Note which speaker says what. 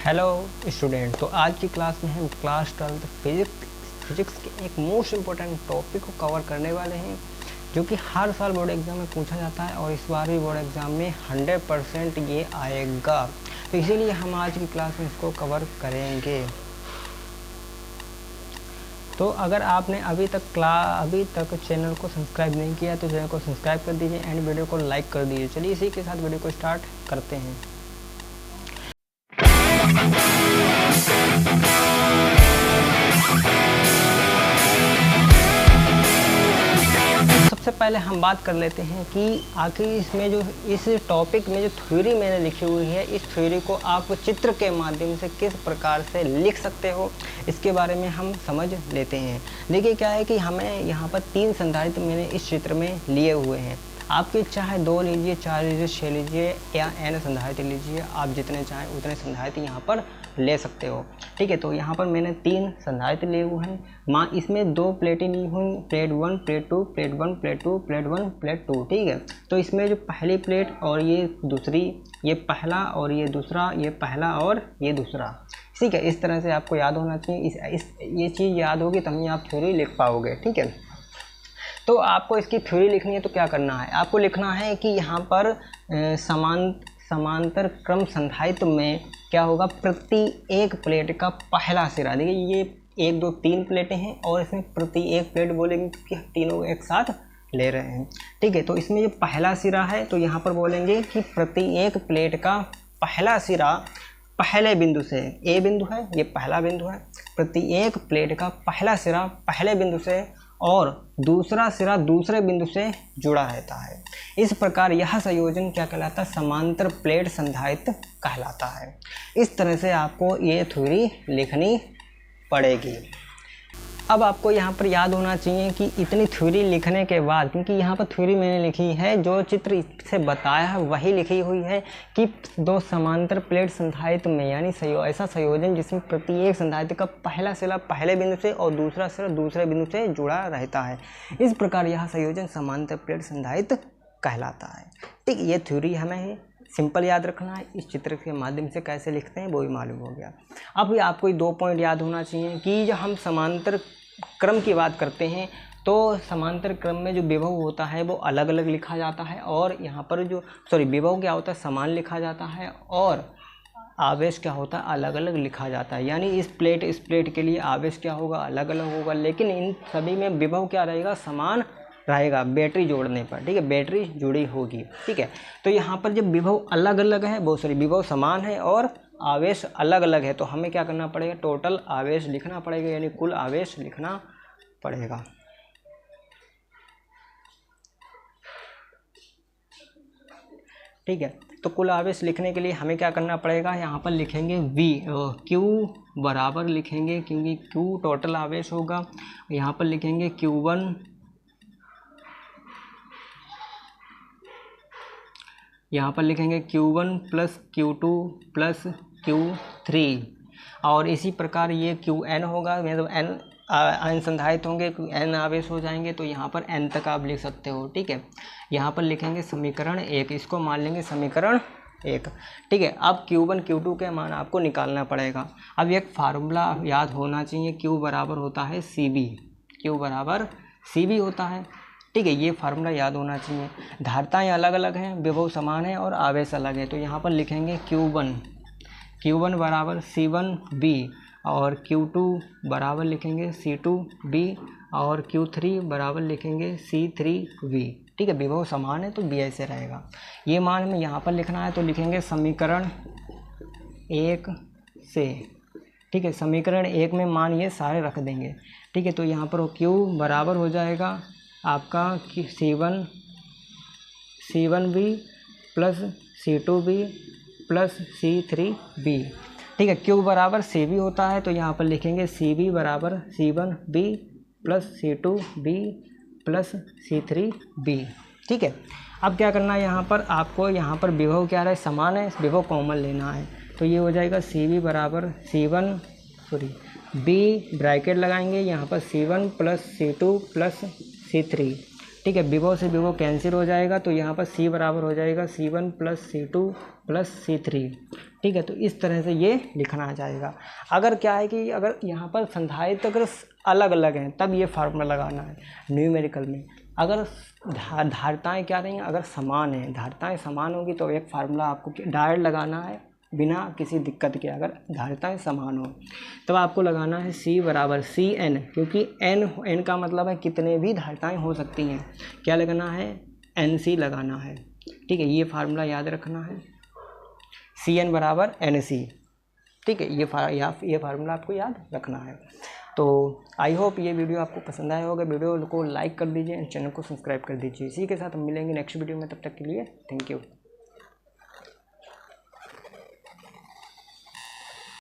Speaker 1: Hello student. तो आज की क्लास में हम क्लास 12 फिजिक्स के एक मोस्ट इम्पोर्टेंट टॉपिक को कवर करने वाले हैं, जो कि हर साल बोर्ड एग्जाम में पूछा जाता है और इस बार भी बोर्ड एग्जाम में 100% ये आएगा। तो इसीलिए हम आज की क्लास में इसको कवर करेंगे। तो अगर आपने अभी तक चैनल को सब्सक्राइब नहीं किया तो चैनल को सब्सक्राइब कर दीजिए एंड वीडियो को लाइक कर दीजिए। चलिए इसी के साथ वीडियो को स्टार्ट करते हैं। सबसे पहले हम बात कर लेते हैं कि आखिर इसमें जो इस टॉपिक में जो थ्योरी मैंने लिखी हुई है, इस थ्योरी को आप चित्र के माध्यम से किस प्रकार से लिख सकते हो, इसके बारे में हम समझ लेते हैं। देखिए क्या है कि हमें यहाँ पर 3 संधारित्र मैंने इस चित्र में लिए हुए हैं। आपकी इच्छा है 2 लीजिए, 4 लीजिए, 6 लीजिए या n संधारित्र लीजिए, आप जितने चाहें उतने संधारित्र यहाँ पर ले सकते हो। ठीक है, तो यहाँ पर मैंने 3 संधारित्र लिए हुए हैं। इसमें 2 प्लेटें ली हुई, plate 1, plate 2, plate 1, plate 2, plate 1, plate 2। ठीक है, तो इसमें जो पहली प्लेट और ये दूसरी, ये पहला और ये दूसरा, ये पहला और ये दूसरा। ठीक है, इस तरह से आपको याद होना चाहिए। ये चीज़ याद होगी तभी आप थ्योरी लिख पाओगे। ठीक है, तो आपको इसकी थ्योरी लिखनी है तो क्या करना है, आपको लिखना है कि यहाँ पर समांतर क्रम संधारित्र में क्या होगा, प्रति एक प्लेट का पहला सिरा। देखिए ये 1 2 3 प्लेटें हैं और इसमें प्रति एक प्लेट बोलेंगे कि तीनों एक साथ ले रहे हैं। ठीक है, तो इसमें जो पहला सिरा है तो यहाँ पर बोलेंगे कि प्रति एक प्लेट का पहला सिरा पहले बिंदु से, ए बिंदु है, ये पहला बिंदु है, प्रति एक प्लेट का पहला सिरा पहले बिंदु से और दूसरा सिरा दूसरे बिंदु से जुड़ा रहता है। इस प्रकार यह संयोजन क्या कहलाता है, समांतर प्लेट संधारित्र कहलाता है। इस तरह से आपको ये थ्योरी लिखनी पड़ेगी। अब आपको यहाँ पर याद होना चाहिए कि इतनी थ्योरी लिखने के बाद, क्योंकि यहाँ पर थ्योरी मैंने लिखी है, जो चित्र से बताया है वही लिखी हुई है कि 2 समांतर प्लेट संधारित्र में, यानी ऐसा संयोजन जिसमें प्रत्येक संधारित्र का पहला सिरा पहले बिंदु से और दूसरा सिरा दूसरे बिंदु से जुड़ा रहता है। इस प्रकार यह संयोजन समांतर प्लेट संधारित्र कहलाता है। ठीक, ये थ्योरी हमें सिंपल याद रखना है। इस चित्र के माध्यम से कैसे लिखते हैं वो भी मालूम हो गया। अब आपको 2 पॉइंट याद होना चाहिए कि जब हम समांतर क्रम की बात करते हैं तो समांतर क्रम में जो विभव होता है वो अलग अलग लिखा जाता है, और यहाँ पर जो विभव क्या होता है, समान लिखा जाता है, और आवेश क्या होता है, अलग अलग लिखा जाता है। यानी इस प्लेट के लिए आवेश क्या होगा, अलग अलग होगा, लेकिन इन सभी में विभव क्या रहेगा, समान रहेगा बैटरी जोड़ने पर। ठीक है, बैटरी जुड़ी होगी। ठीक है, तो यहाँ पर जब विभव अलग अलग है, विभव समान है और आवेश अलग अलग है, तो हमें क्या करना पड़ेगा, टोटल आवेश लिखना पड़ेगा, यानी कुल आवेश लिखना पड़ेगा। ठीक है, तो कुल आवेश लिखने के लिए हमें क्या करना पड़ेगा, यहाँ पर लिखेंगे Q बराबर लिखेंगे, क्योंकि Q टोटल आवेश होगा। यहाँ पर लिखेंगे Q1, यहाँ पर लिखेंगे Q1 plus Q2 plus Q3, और इसी प्रकार ये Qn होगा। मतलब n संधारित्र होंगे, n आवेश हो जाएंगे, तो यहाँ पर n तक आप लिख सकते हो। ठीक है, यहाँ पर लिखेंगे समीकरण 1, इसको मान लेंगे समीकरण 1। ठीक है, अब Q1 Q2 के मान आपको निकालना पड़ेगा। अब एक फार्मूला याद होना चाहिए, Q बराबर होता है CB, Q बराबर CB होता है। ठीक है, ये फार्मूला याद होना चाहिए। धारिताएँ अलग अलग हैं, विभव समान है और आवेश अलग है, तो यहाँ पर लिखेंगे Q1 बराबर C1B, और Q2 बराबर लिखेंगे C2B, और Q3 बराबर लिखेंगे C3B। ठीक है, विभव समान है तो B ऐसे रहेगा। ये मान हमें यहाँ पर लिखना है, तो लिखेंगे समीकरण 1 से। ठीक है, समीकरण 1 में मान ये सारे रख देंगे। ठीक है, तो यहाँ पर Q बराबर हो जाएगा आपका C1B plus C2B plus C3B। ठीक है, Q बराबर CB होता है, तो यहाँ पर लिखेंगे CB बराबर C1B plus C2B plus C3B। ठीक है, अब क्या करना है, यहाँ पर आपको यहाँ पर विभव क्या रहा है, समान है, विभव कॉमन लेना है, तो ये हो जाएगा CB बराबर B ब्रैकेट लगाएंगे, यहाँ पर C1 plus C2 plus C3। ठीक ठीक है, विभव से विभव कैंसिल हो जाएगा, तो यहाँ पर C बराबर हो जाएगा C1 plus C2 plus C3। ठीक है, तो इस तरह से ये लिखना आ जाएगा। अगर क्या है कि अगर यहाँ पर संधारित्र अगर अलग अलग हैं तब ये फार्मूला लगाना है न्यूमेरिकल में। अगर धारिताएँ क्या रहेंगी, अगर समान है, धारिताएँ समान होगी तो एक फार्मूला आपको डायरेक्ट लगाना है बिना किसी दिक्कत के। अगर धारिताएँ समान हो तब आपको लगाना है C बराबर CN, क्योंकि N का मतलब है कितने भी धारिताएँ हो सकती हैं, क्या लगाना है, NC लगाना है। ठीक है, ये फार्मूला याद रखना है, CN बराबर NC। ठीक है, ये फार्मूला आपको याद रखना है। तो आई होप ये वीडियो आपको पसंद आया होगा। वीडियो को लाइक कर दीजिए, चैनल को सब्सक्राइब कर दीजिए। इसी के साथ हम मिलेंगे नेक्स्ट वीडियो में, तब तक के लिए थैंक यू।